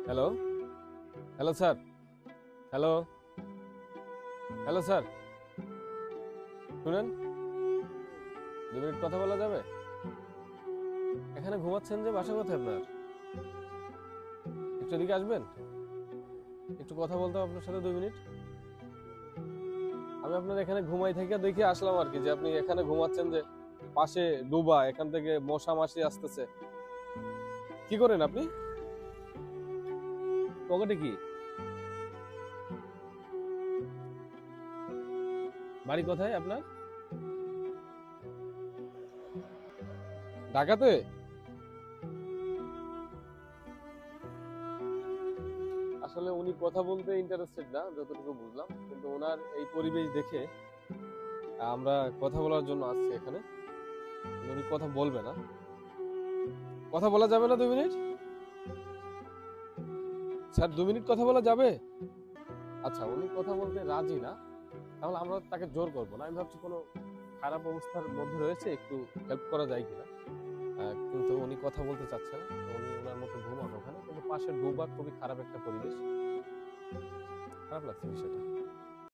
Hello, hello sir, hello, hello sir, শুনেন, 2 minute কথা বলা যাবে? এখানে ঘুমাচ্ছেন যে, বাসা কোথায় আপনার? একটু এদিকে আসবেন, একটু কথা বলতে হবে আপনার সাথে 2 মিনিট। আমি আপনার এখানে ঘুমাই থেকে দেখে আসলাম আর কি, যে আপনি এখানে ঘুমাচ্ছেন যে, পাশে ডুবা, এখান থেকে মশা মাছি আসতেছে। কি করেন আপনি? পকেটে কি? বাড়ি কোথায় আপনার? ঢাকাতে? আসলে উনি কথা বলতে ইন্টারেস্টেড না, যতটুকু বুঝলাম, কিন্তু ওনার এই পরিবেশ দেখে আমরা কথা বলার জন্য আসছি এখানে। কিন্তু উনি কথা বলবে না। কথা বলা যাবে না 2 মিনিট? স্যার, 2 মিনিট কথা বলা যাবে? আচ্ছা, উনি কথা বলতে রাজি না, তাহলে আমরা তাকে জোর করবো না। আমি ভাবছি কোনো খারাপ অবস্থার মধ্যে রয়েছে, একটু হেল্প করা যায় কিনা। কিন্তু উনি কথা বলতে চাচ্ছে না, তো উনি ওনার মতো ঘুমান ওখানে, কিন্তু পাশে ডুবা, খুবই খারাপ একটা পরিবেশ। খারাপ লাগছে বিষয়টা।